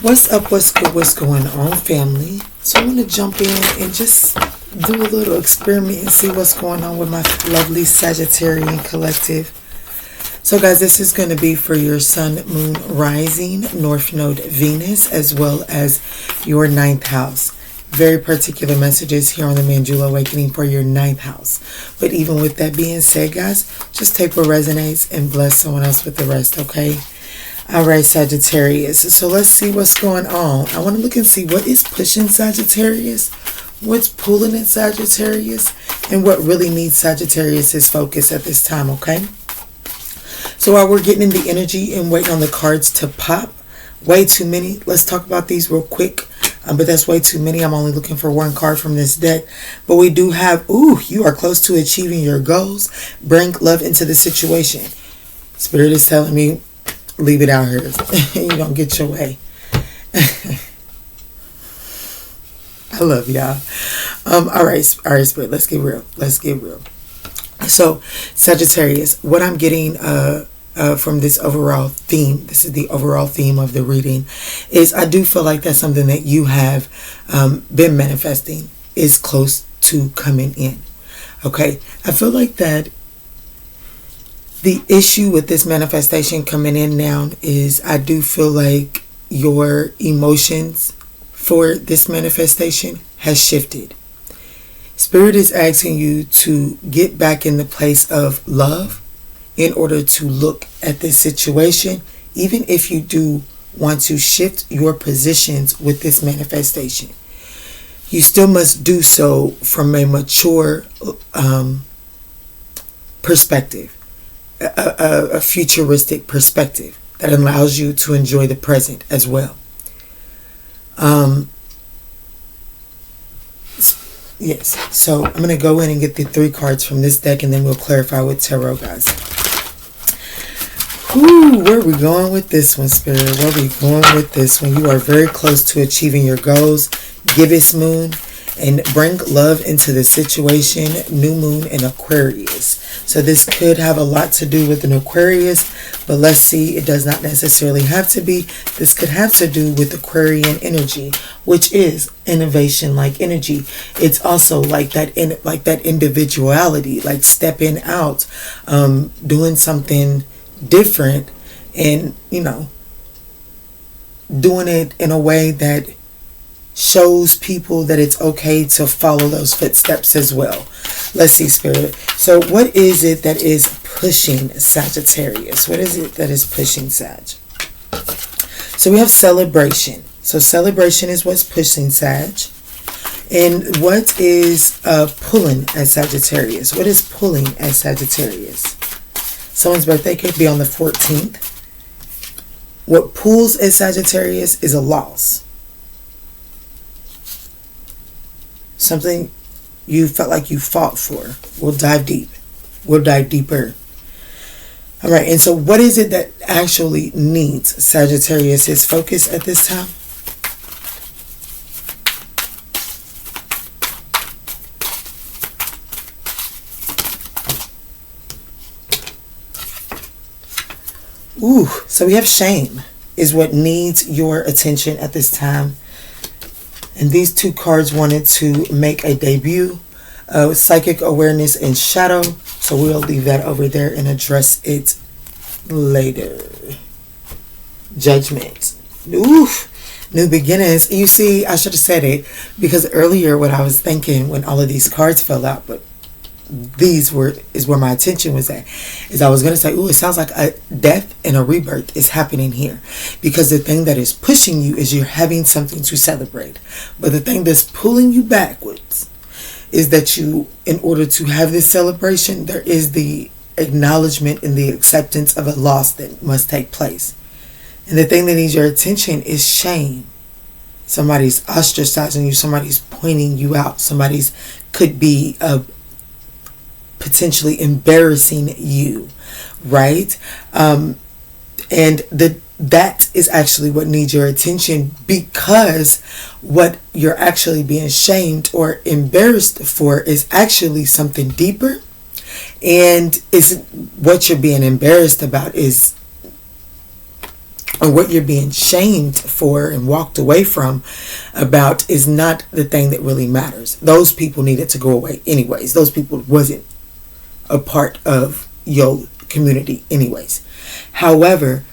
What's up, what's good, what's going on, family? So I'm going to jump in and just do a little experiment and see what's going on with my lovely Sagittarian collective. So guys, this is going to be for your sun, moon, rising, north node, Venus, as well as your ninth house. Very particular messages here on the Manjula Awakening for your ninth house. But even with that being said, guys, just take what resonates and bless someone else with the rest, okay? All right, Sagittarius. So let's see what's going on. I want to look and see what is pushing Sagittarius, what's pulling at Sagittarius, and what really needs Sagittarius' focus at this time, okay? So while we're getting in the energy and waiting on the cards to pop, way too many. Let's talk about these real quick. But that's way too many. I'm only looking for one card from this deck. But we do have, you are close to achieving your goals. Bring love into the situation. Spirit is telling me, leave it out here. You don't get your way. I love y'all. All right, Spirit, let's get real. So, Sagittarius, what I'm getting from this overall theme, this is the overall theme of the reading, is I do feel like that's something that you have been manifesting is close to coming in. Okay, I feel like that the issue with this manifestation coming in now is I do feel like your emotions for this manifestation has shifted. Spirit is asking you to get back in the place of love in order to look at this situation, even if you do want to shift your positions with this manifestation. You still must do so from a mature perspective, a futuristic perspective that allows you to enjoy the present as well. Yes, so I'm going to go in and get the 3 cards from this deck, and then we'll clarify with tarot, guys. Where are we going with this one, Spirit? Where are we going with this one? You are very close to achieving your goals. Gibbous moon, and bring love into the situation. New moon in Aquarius. So this could have a lot to do with an Aquarius, but let's see, it does not necessarily have to be. This could have to do with Aquarian energy, which is innovation like energy. It's also like that individuality, like stepping out, doing something different, and doing it in a way that shows people that it's okay to follow those footsteps as well. Let's see, Spirit. So what is it that is pushing Sagittarius? What is it that is pushing Sag? So we have celebration. So celebration is what's pushing Sag. And what is pulling at Sagittarius? What is pulling at Sagittarius? Someone's birthday could be on the 14th. What pulls at Sagittarius is a loss. Something you felt like you fought for. We'll dive deep. We'll dive deeper. All right, and so what is it that actually needs Sagittarius' focus at this time? So we have shame is what needs your attention at this time. And these 2 cards wanted to make a debut. Psychic awareness and shadow. So we'll leave that over there and address it later. Judgment. New beginnings. You see, I should have said it, because earlier what I was thinking when all of these cards fell out, but is where my attention was at, is I was going to say, it sounds like a death and a rebirth is happening here, because the thing that is pushing you is you're having something to celebrate, but the thing that's pulling you backwards is that you, in order to have this celebration, there is the acknowledgement and the acceptance of a loss that must take place. And the thing that needs your attention is shame. Somebody's ostracizing you, somebody's pointing you out, somebody's could be potentially embarrassing you, right? And that is actually what needs your attention, because what you're actually being shamed or embarrassed for is actually something deeper, and is what you're being embarrassed about is or what you're being shamed for and walked away from about is not the thing that really matters. Those people needed to go away anyways. Those people wasn't a part of your community anyways. However,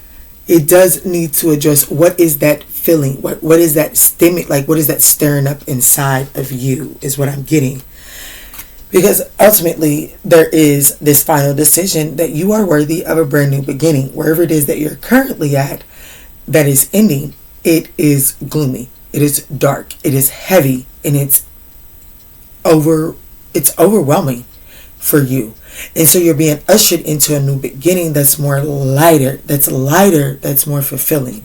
it does need to address what is that feeling, what is that stemming, like what is that stirring up inside of you is what I'm getting. Because ultimately there is this final decision that you are worthy of a brand new beginning. Wherever it is that you're currently at that is ending, it is gloomy, it is dark, it is heavy, and it's overwhelming for you. And so you're being ushered into a new beginning that's more lighter, that's more fulfilling.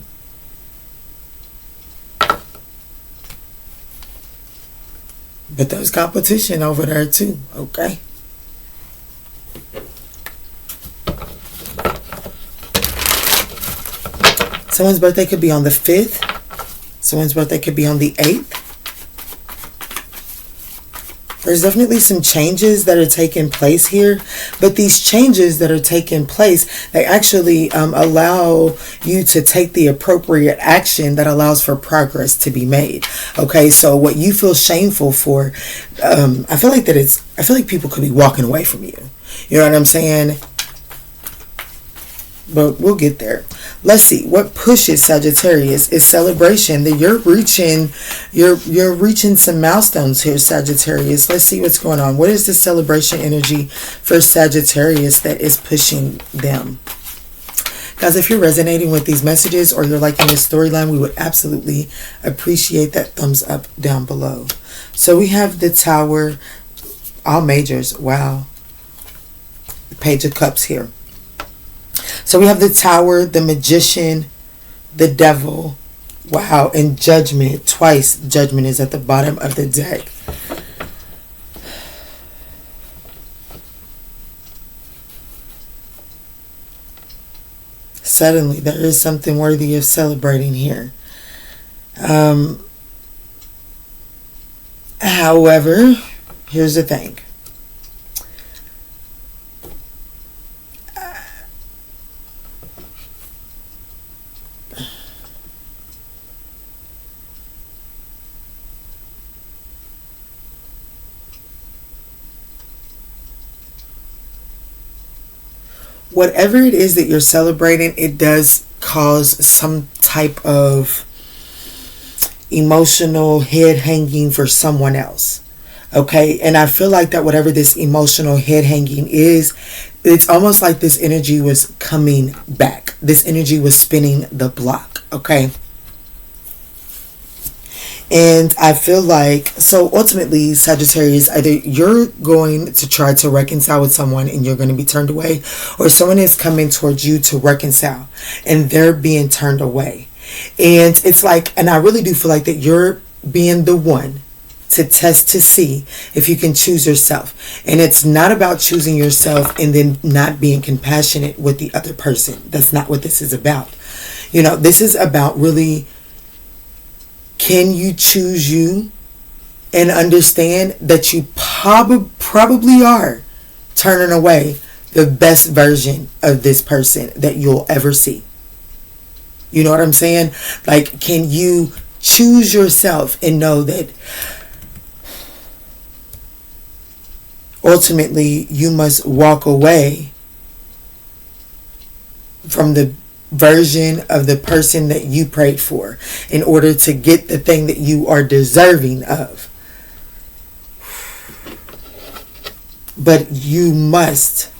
But there's competition over there too, okay? Someone's birthday could be on the 5th. Someone's birthday could be on the 8th. There's definitely some changes that are taking place here. But these changes that are taking place, they actually allow you to take the appropriate action that allows for progress to be made. Okay, so what you feel shameful for, I feel like people could be walking away from you. You know what I'm saying? But we'll get there. Let's see what pushes Sagittarius is celebration. That you're reaching some milestones here, Sagittarius. Let's see what's going on. What is the celebration energy for Sagittarius that is pushing them? Guys, if you're resonating with these messages or you're liking this storyline, we would absolutely appreciate that thumbs up down below. So we have the Tower, all majors. Wow. The Page of Cups here. So we have the Tower, the Magician, the Devil, wow, and Judgment. Twice Judgment is at the bottom of the deck. Suddenly, there is something worthy of celebrating here. However, here's the thing. Whatever it is that you're celebrating, it does cause some type of emotional head hanging for someone else. Okay, and I feel like that whatever this emotional head hanging is, it's almost like this energy was coming back. This energy was spinning the block. Okay. And I feel like, so ultimately, Sagittarius, either you're going to try to reconcile with someone and you're going to be turned away, or someone is coming towards you to reconcile and they're being turned away. And it's like, and I really do feel like that you're being the one to test to see if you can choose yourself. And it's not about choosing yourself and then not being compassionate with the other person. That's not what this is about. You know, this is about really, can you choose you and understand that you probably are turning away the best version of this person that you'll ever see? You know what I'm saying? Like, can you choose yourself and know that ultimately you must walk away from the version of the person that you prayed for in order to get the thing that you are deserving of. But you must.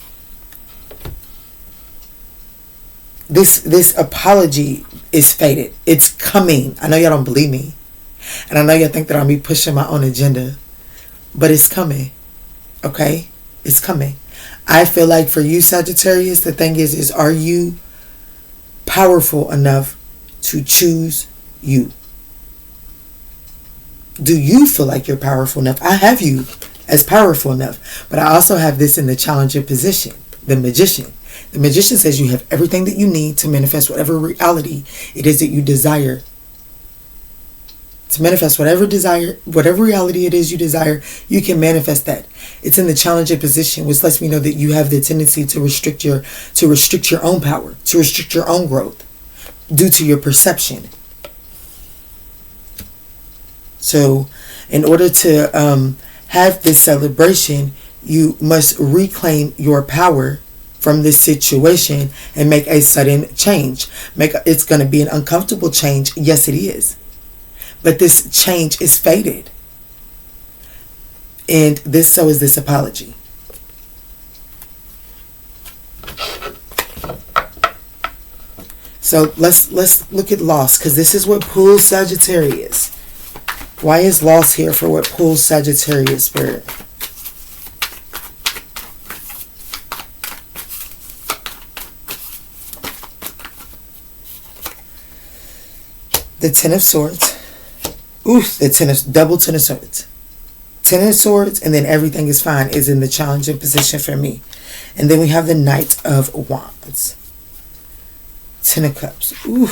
This apology is fated. It's coming. I know y'all don't believe me. And I know y'all think that I'm be pushing my own agenda. But it's coming. Okay? It's coming. I feel like for you, Sagittarius, the thing is are you powerful enough to choose you? Do you feel like you're powerful enough? I have you as powerful enough, but I also have this in the challenger position, the Magician. The Magician says you have everything that you need to manifest whatever reality it is that you desire. To manifest whatever reality it is you desire, you can manifest that. It's in the challenger position, which lets me know that you have the tendency to restrict your own power, to restrict your own growth. due to your perception. So in order to have this celebration, you must reclaim your power from this situation and make a sudden change. It's going to be an uncomfortable change. Yes, it is. But this change is fated. And so is this apology. So let's look at loss, because this is what pulls Sagittarius. Why is loss here for what pulls Sagittarius, Spirit? The Ten of Swords. Ooh, double Ten of Swords. Ten of Swords, and then everything is fine is in the challenging position for me. And then we have the Knight of Wands. Ten of Cups. Ooh.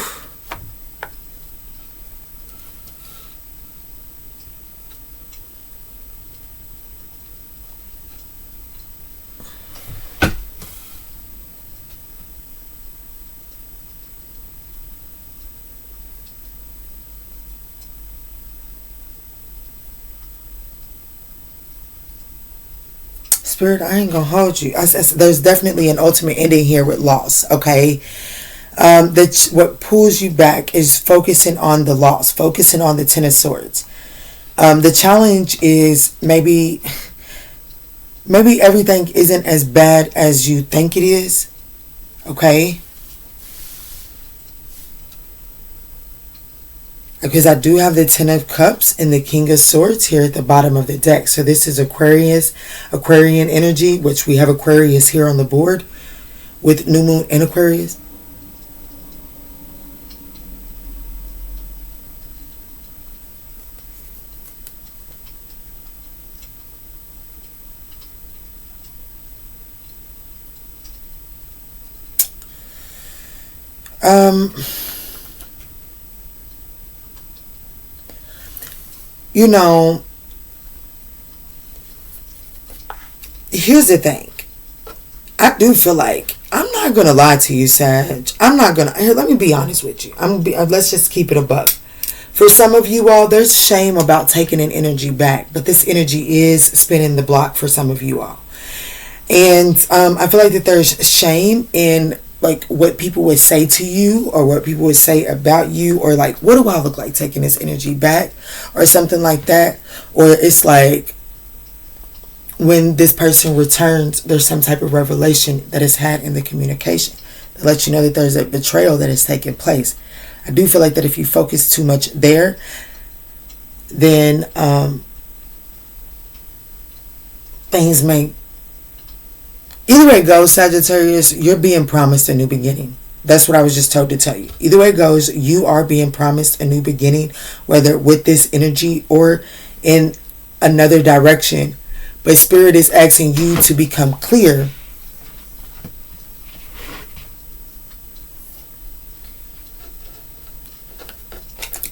Spirit, I ain't gonna hold you. There's definitely an ultimate ending here with loss, okay? What pulls you back is focusing on the loss, focusing on the Ten of Swords. The challenge is maybe everything isn't as bad as you think it is, okay? Because I do have the Ten of Cups and the King of Swords here at the bottom of the deck. So this is Aquarian energy, which we have Aquarius here on the board with New Moon and Aquarius. You know, here's the thing. I do feel like, I'm not going to lie to you, Sag. Here, let me be honest with you. Let's just keep it above. For some of you all, there's shame about taking an energy back, but this energy is spinning the block for some of you all. And I feel like that there's shame in like what people would say to you or what people would say about you, or like, what do I look like taking this energy back or something like that. Or it's like when this person returns, there's some type of revelation that is had in the communication that lets you know that there's a betrayal that has taken place. I do feel like that if you focus too much there, then things may... Either way it goes, Sagittarius, you're being promised a new beginning. That's what I was just told to tell you. Either way it goes, you are being promised a new beginning, whether with this energy or in another direction. But Spirit is asking you to become clear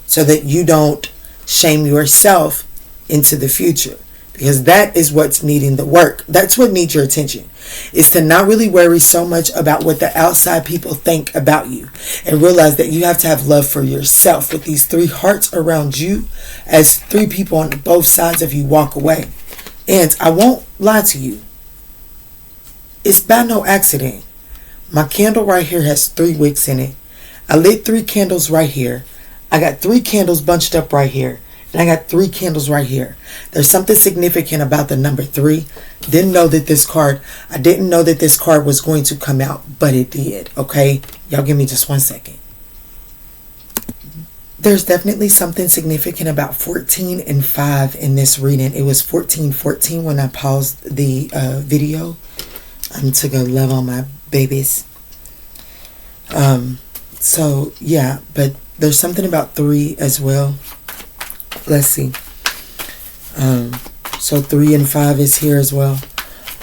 so that you don't shame yourself into the future. Because that is what's needing the work. That's what needs your attention. Is to not really worry so much about what the outside people think about you. And realize that you have to have love for yourself. With these three hearts around you, as three people on both sides of you walk away. And I won't lie to you. It's by no accident. My candle right here has 3 wicks in it. I lit 3 candles right here. I got 3 candles bunched up right here. And I got 3 candles right here. There's something significant about the number 3. I didn't know that this card was going to come out, but it did. Okay? Y'all give me just 1 second. There's definitely something significant about 14 and 5 in this reading. It was 14:14 when I paused the video. To go love on my babies. So, yeah. But there's something about 3 as well. Let's see. So 3 and 5 is here as well.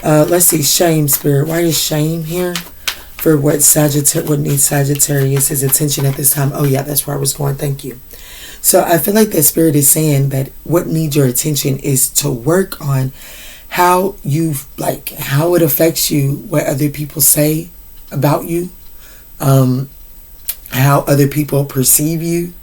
Let's see. Shame, Spirit. Why is shame here? For what needs Sagittarius' attention at this time. Oh yeah, that's where I was going. Thank you. So I feel like that Spirit is saying that what needs your attention is to work on how it affects you, what other people say about you. how other people perceive you.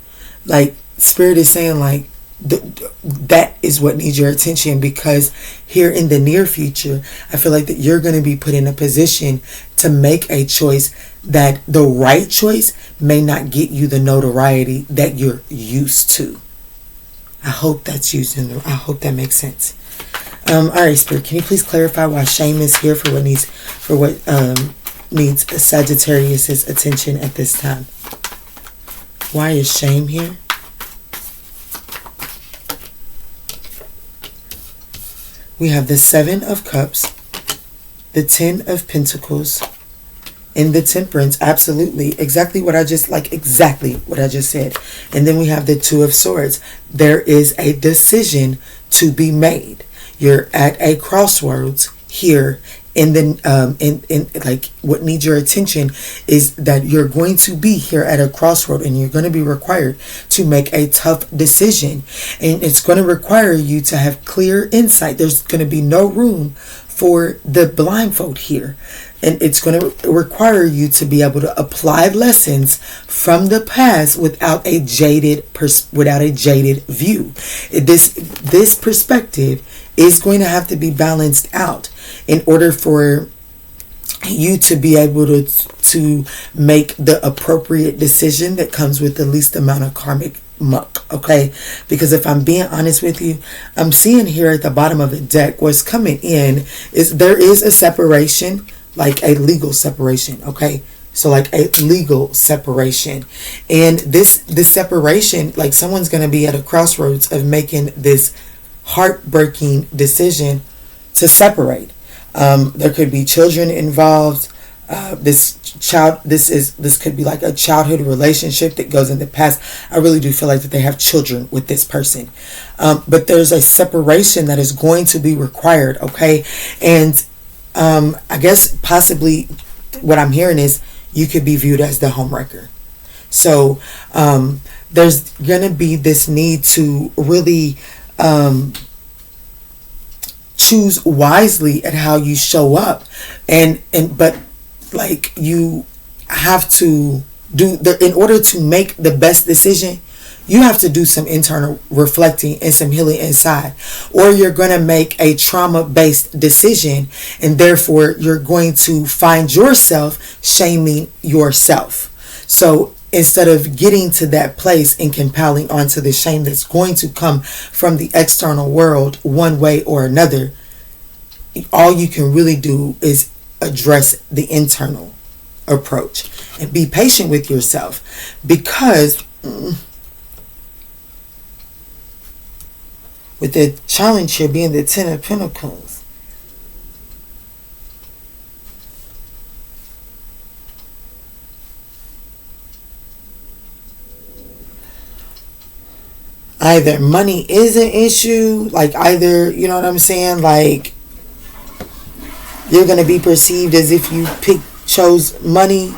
Like, Spirit is saying, like, that is what needs your attention, because here in the near future, I feel like that you're going to be put in a position to make a choice that the right choice may not get you the notoriety that you're used to. I hope that's I hope that makes sense. All right, Spirit, can you please clarify why shame is here for what needs Sagittarius' attention at this time? Why is shame here? We have the 7 of Cups, the 10 of Pentacles, and the Temperance. Absolutely. Exactly what I just said. And then we have the 2 of Swords. There is a decision to be made. You're at a crossroads here. And then like what needs your attention is that you're going to be here at a crossroad, and you're going to be required to make a tough decision, and it's going to require you to have clear insight. There's going to be no room for the blindfold here, and it's going to require you to be able to apply lessons from the past without a jaded view. This perspective is going to have to be balanced out in order for you to be able to make the appropriate decision that comes with the least amount of karmic muck. Okay, because if I'm being honest with you, I'm seeing here at the bottom of the deck, what's coming in is there is a separation, like a legal separation. Okay, so like a legal separation, and this separation, like someone's going to be at a crossroads of making this heartbreaking decision to separate. There could be children involved. This could be like a childhood relationship that goes in the past. I really do feel like that they have children with this person. But there's a separation that is going to be required, okay? And I guess possibly what I'm hearing is you could be viewed as the homewrecker. So there's going to be this need to really choose wisely at how you show up, but like you have to do in order to make the best decision, you have to do some internal reflecting and some healing inside, or you're going to make a trauma-based decision, and therefore you're going to find yourself shaming yourself. So instead of getting to that place and compiling onto the shame that's going to come from the external world one way or another, all you can really do is address the internal approach and be patient with yourself, because with the challenge here being the 10 of Pentacles, either money is an issue, like either, you know what I'm saying, like you're going to be perceived as if you chose money.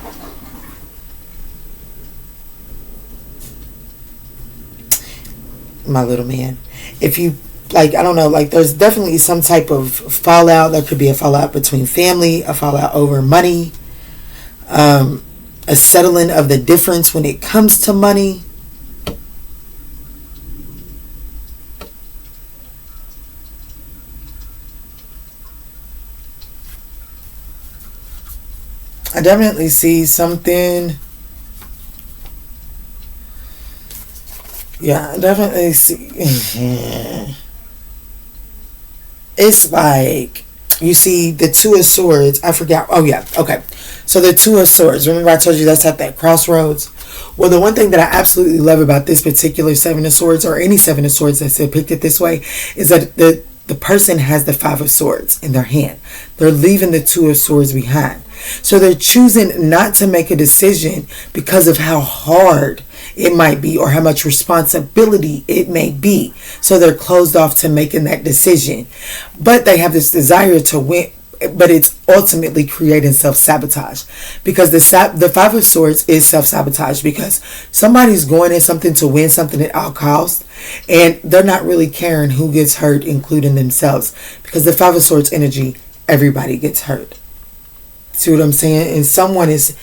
My little man. If you, like, I don't know, like there's definitely some type of fallout. There could be a fallout between family, a fallout over money, a settling of the difference when it comes to money. I definitely see something. Yeah, I definitely see. It's like you see the 2 of Swords. I forgot. Oh yeah, okay. So the 2 of Swords. Remember I told you that's at that crossroads? Well, the one thing that I absolutely love about this particular 7 of Swords, or any 7 of Swords that's depicted this way, is that the person has the 5 of Swords in their hand. They're leaving the 2 of Swords behind. So they're choosing not to make a decision because of how hard it might be or how much responsibility it may be. So they're closed off to making that decision. But they have this desire to win, but it's ultimately creating self-sabotage, because the 5 of Swords is self-sabotage, because somebody's going in something to win something at all costs, and they're not really caring who gets hurt, including themselves, because the 5 of Swords energy, everybody gets hurt. See what I'm saying? And someone is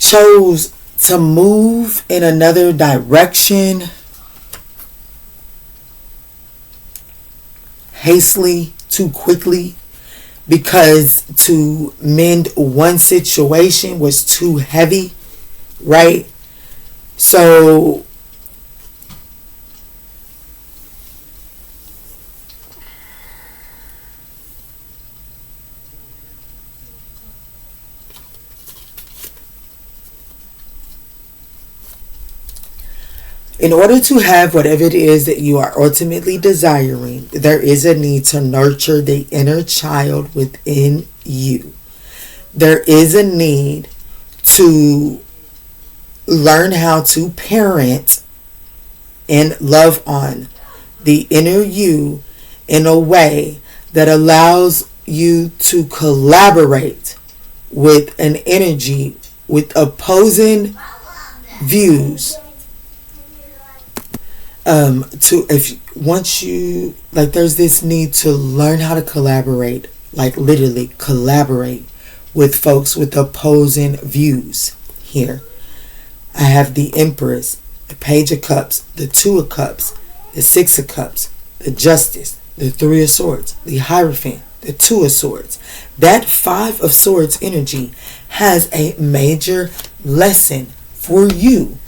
chose to move in another direction hastily, too quickly, because to mend one situation was too heavy, right? So in order to have whatever it is that you are ultimately desiring, there is a need to nurture the inner child within you. There is a need to learn how to parent and love on the inner you in a way that allows you to collaborate with an energy with opposing views. There's this need to learn how to collaborate, like literally collaborate with folks with opposing views. Here I have the Empress, the Page of Cups, the Two of Cups, the Six of Cups, the Justice, the Three of Swords, the Hierophant, the Two of Swords. That Five of Swords energy has a major lesson for you.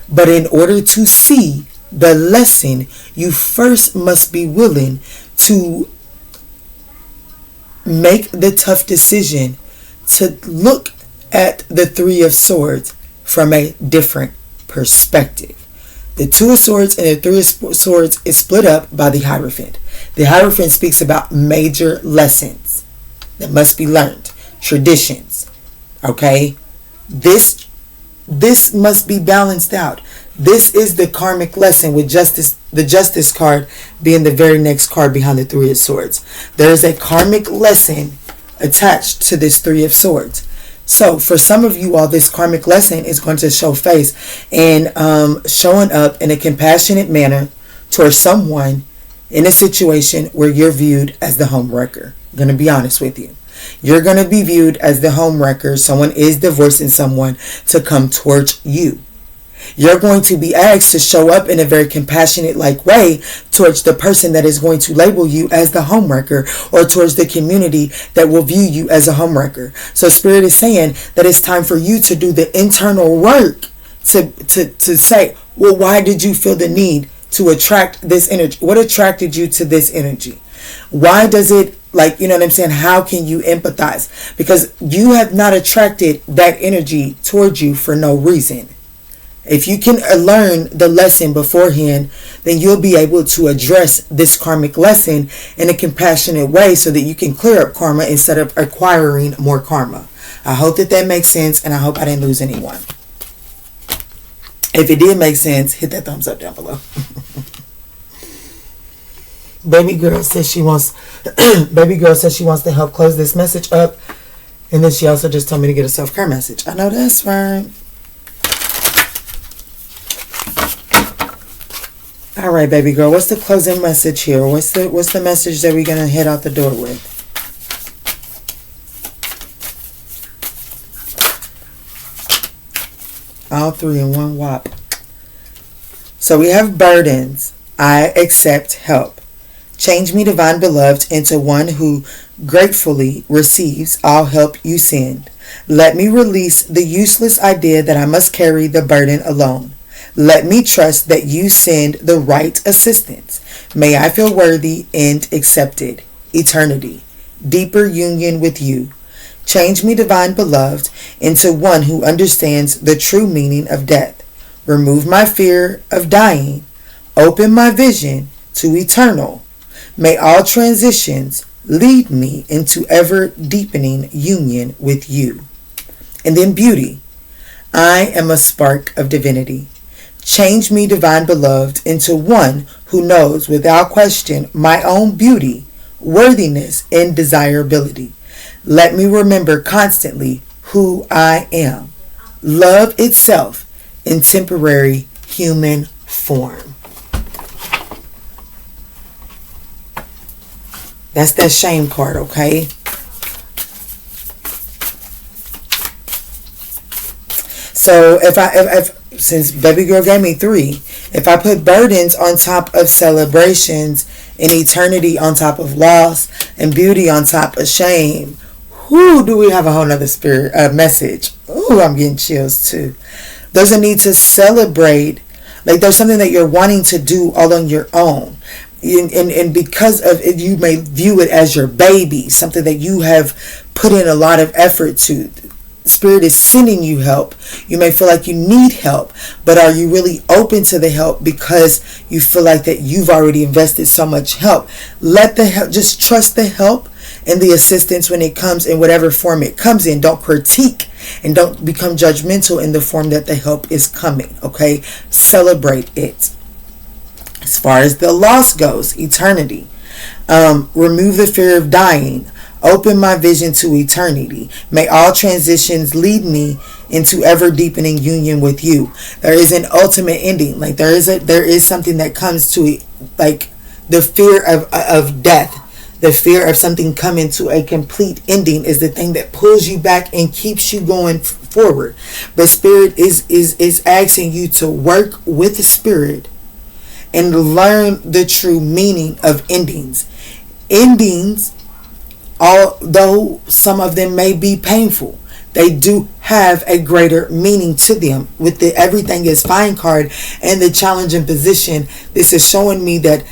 But in order to see the lesson, you first must be willing to make the tough decision to look at the Three of Swords from a different perspective. The Two of Swords and the Three of Swords is split up by the Hierophant. The Hierophant speaks about major lessons that must be learned, traditions. Okay? This must be balanced out. This is the karmic lesson, with justice, the Justice card being the very next card behind the Three of Swords. There is a karmic lesson attached to this Three of Swords. So for some of you all, this karmic lesson is going to show face and showing up in a compassionate manner towards someone in a situation where you're viewed as the homewrecker. I'm going to be honest with you. You're going to be viewed as the homewrecker. Someone is divorcing someone to come towards you. You're going to be asked to show up in a very compassionate way towards the person that is going to label you as the homewrecker, or towards the community that will view you as a homewrecker. So Spirit is saying that it's time for you to do the internal work to say, well, why did you feel the need to attract this energy? What attracted you to this energy? Why does it, you know what I'm saying? How can you empathize? Because you have not attracted that energy towards you for no reason. If you can learn the lesson beforehand, then you'll be able to address this karmic lesson in a compassionate way so that you can clear up karma instead of acquiring more karma. I hope that makes sense, and I hope I didn't lose anyone. If it did make sense, hit that thumbs up down below. Baby girl says she wants to help close this message up, and then she also just told me to get a self-care message. I know that's right. All right, baby girl, what's the closing message here? What's the message that we're going to head out the door with? All three in one whop. So we have burdens. I accept help. Change me, divine beloved, into one who gratefully receives all help you send. Let me release the useless idea that I must carry the burden alone. Let me trust that you send the right assistance. May I feel worthy and accepted. Eternity. Deeper union with you. Change me, divine beloved, into one who understands the true meaning of death. Remove my fear of dying. Open my vision to eternal. May all transitions lead me into ever deepening union with you. And then beauty. I am a spark of divinity. Change me, divine beloved, into one who knows without question my own beauty, worthiness, and desirability. Let me remember constantly who I am. Love itself in temporary human form. That's that shame card, okay? So if since baby girl gave me 3, if I put burdens on top of celebrations and eternity on top of loss and beauty on top of shame, who do we have a whole nother spirit message? Ooh, I'm getting chills too. There's a need to celebrate. Like there's something that you're wanting to do all on your own. And because of it, you may view it as your baby, something that you have put in a lot of effort to. Spirit is sending you help. You may feel like you need help, but are you really open to the help because you feel like that you've already invested so much help? Let the help, just trust the help and the assistance when it comes in whatever form it comes in. Don't critique and don't become judgmental in the form that the help is coming. Okay, celebrate it. As far as the loss goes, eternity. Remove the fear of dying. Open my vision to eternity. May all transitions lead me into ever deepening union with you. There is an ultimate ending. Like there is something that comes to it, like the fear of death. The fear of something coming to a complete ending is the thing that pulls you back and keeps you going forward. But Spirit is asking you to work with the Spirit and learn the true meaning of endings. Endings, although some of them may be painful, they do have a greater meaning to them. With the everything is fine card and the challenging position, this is showing me that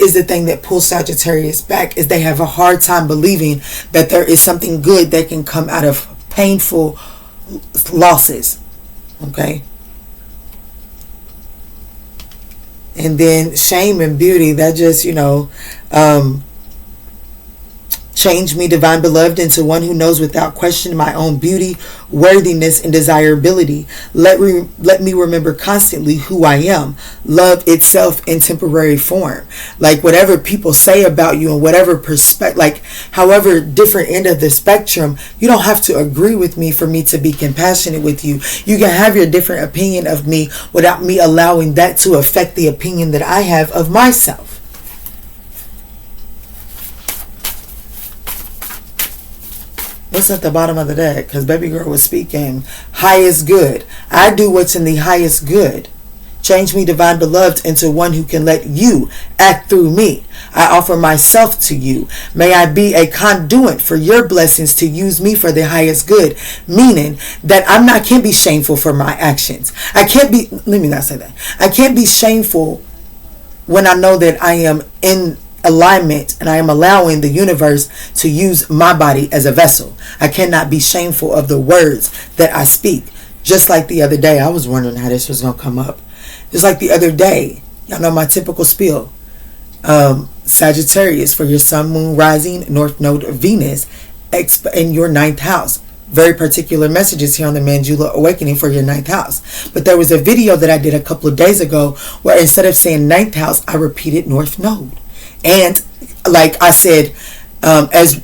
is the thing that pulls Sagittarius back, is they have a hard time believing that there is something good that can come out of painful losses. Okay. And then shame and beauty, that just, change me, divine beloved, into one who knows without question my own beauty, worthiness, and desirability. Let me remember constantly who I am. Love itself in temporary form. Like whatever people say about you and whatever perspective, like however different end of the spectrum, you don't have to agree with me for me to be compassionate with you. You can have your different opinion of me without me allowing that to affect the opinion that I have of myself. What's at the bottom of the deck? Because baby girl was speaking highest good. I do what's in the highest good. Change me, divine beloved, into one who can let you act through me. I offer myself to you. May I be a conduit for your blessings to use me for the highest good. Meaning that can't be shameful for my actions. Let me not say that. I can't be shameful when I know that I am in alignment and I am allowing the universe to use my body as a vessel. I cannot be shameful of the words that I speak. Just like the other day, I was wondering how this was going to come up. Just like the other day, y'all know my typical spiel. Sagittarius, for your sun, moon, rising, north node, Venus, in your 9th house. Very particular messages here on the ManjulaAwakening for your 9th house. But there was a video that I did a couple of days ago where instead of saying 9th house, I repeated north node. And like I said, as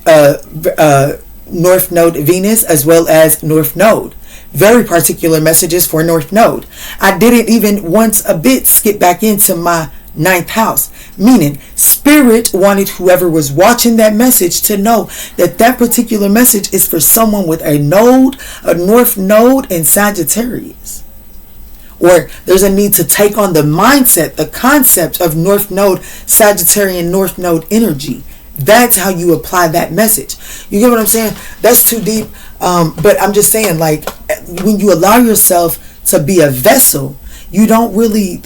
North Node Venus as well as North Node. Very particular messages for North Node. I didn't even once a bit skip back into my 9th house. Meaning, Spirit wanted whoever was watching that message to know that that particular message is for someone with a node, a North Node, and Sagittarius. Or there's a need to take on the mindset, the concept of North Node, Sagittarian North Node energy. That's how you apply that message. You get what I'm saying? That's too deep. But I'm just saying, like, when you allow yourself to be a vessel, you don't really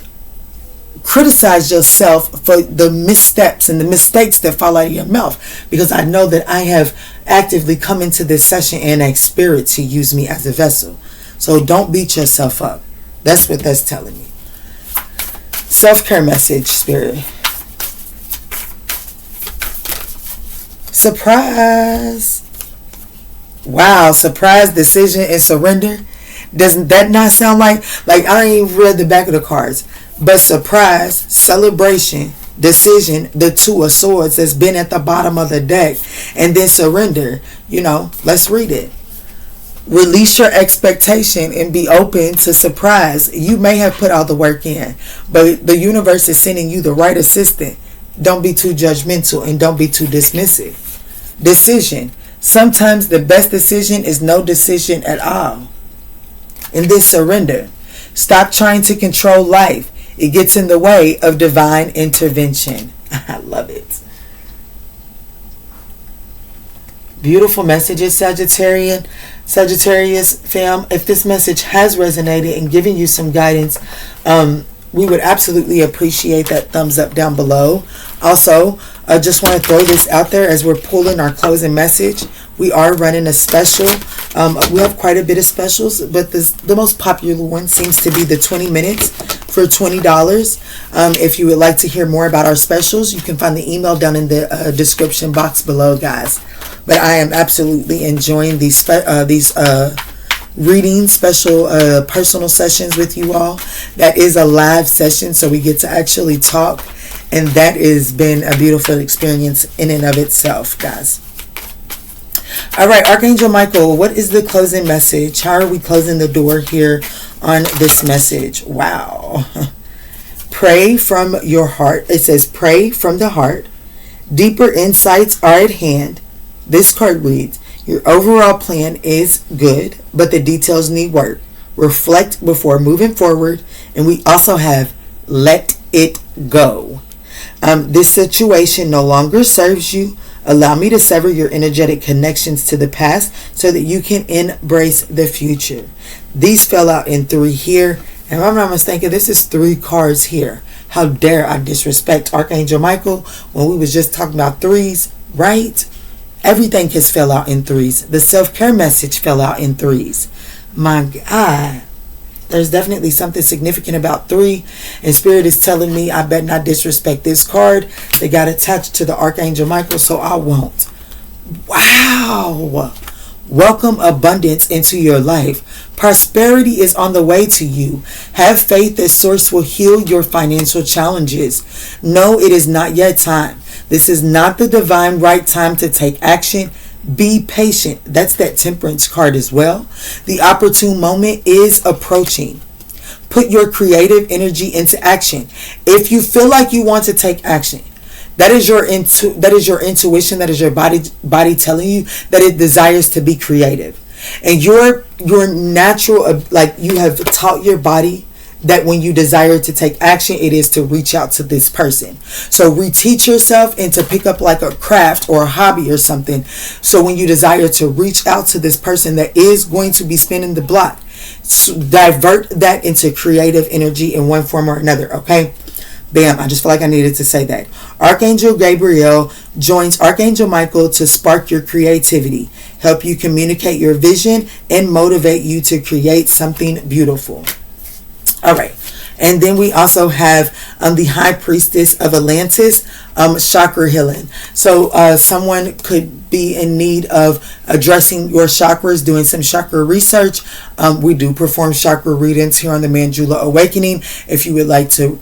criticize yourself for the missteps and the mistakes that fall out of your mouth. Because I know that I have actively come into this session and asked Spirit to use me as a vessel. So don't beat yourself up. That's what that's telling me. Self-care message, Spirit. Surprise. Wow, surprise, decision, and surrender. Doesn't that not sound like I ain't even read the back of the cards. But surprise, celebration, decision, the 2 of swords that's been at the bottom of the deck. And then surrender. Let's read it. Release your expectation and be open to surprise. You may have put all the work in, but the universe is sending you the right assistant. Don't be too judgmental and don't be too dismissive. Decision. Sometimes the best decision is no decision at all. in this surrender. Stop trying to control life. It gets in the way of divine intervention. I love it. Beautiful messages, Sagittarius fam. If this message has resonated and given you some guidance, we would absolutely appreciate that thumbs up down below. Also, I just want to throw this out there as we're pulling our closing message. We are running a special. We have quite a bit of specials, but the most popular one seems to be the 20 minutes for $20. If you would like to hear more about our specials, you can find the email down in the description box below, guys. But I am absolutely enjoying these reading special personal sessions with you all. That is a live session, so we get to actually talk, and that has been a beautiful experience in and of itself, guys. All right, Archangel Michael, what is the closing message? How are we closing the door here on this message? Wow. Pray from your heart. It says pray from the heart. Deeper insights are at hand. This card reads, your overall plan is good, but the details need work. Reflect before moving forward. And we also have let it go. This situation no longer serves you. Allow me to sever your energetic connections to the past so that you can embrace the future. These fell out in 3 here. And if I'm not mistaken, this is 3 cards here. How dare I disrespect Archangel Michael when we was just talking about 3s, right? Everything has fell out in 3s. The self-care message fell out in 3s. My God. There's definitely something significant about 3. And Spirit is telling me I better not disrespect this card. They got attached to the Archangel Michael, so I won't. Wow. Welcome abundance into your life. Prosperity is on the way to you. Have faith that Source will heal your financial challenges. No, it is not yet time. This is not the divine right time to take action. Be patient. That's that Temperance card as well. The opportune moment is approaching. Put your creative energy into action. If you feel like you want to take action, that is your intuition, that is your body telling you that it desires to be creative. And your natural, like you have taught your body that when you desire to take action, it is to reach out to this person. So reteach yourself and to pick up like a craft or a hobby or something. So when you desire to reach out to this person that is going to be spinning the block, divert that into creative energy in one form or another, okay? Bam, I just feel like I needed to say that. Archangel Gabriel joins Archangel Michael to spark your creativity, help you communicate your vision, and motivate you to create something beautiful. All right. And then we also have the High Priestess of Atlantis, chakra healing. So someone could be in need of addressing your chakras, doing some chakra research. We do perform chakra readings here on the Manjula Awakening. If you would like to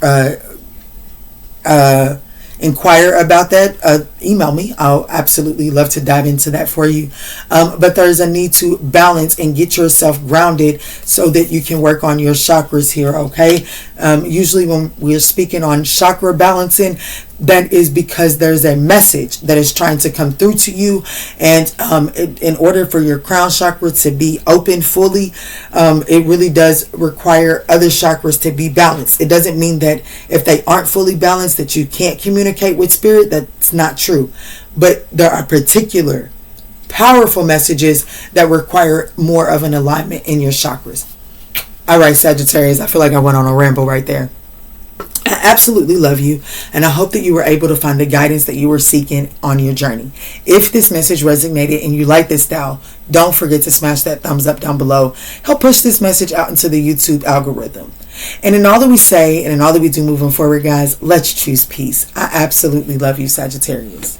inquire about that, email me. I'll absolutely love to dive into that for you. But there's a need to balance and get yourself grounded so that you can work on your chakras here, okay? Usually when we're speaking on chakra balancing, that is because there's a message that is trying to come through to you, and in order for your crown chakra to be open fully, it really does require other chakras to be balanced. It doesn't mean that if they aren't fully balanced that you can't communicate with spirit. That's not true, but there are particular powerful messages that require more of an alignment in your chakras. All right, Sagittarius, I feel like I went on a ramble right there. I absolutely love you, and I hope that you were able to find the guidance that you were seeking on your journey. If this message resonated and you like this style, don't forget to smash that thumbs up down below. Help push this message out into the YouTube algorithm. And in all that we say and in all that we do moving forward, guys, let's choose peace. I absolutely love you, Sagittarius.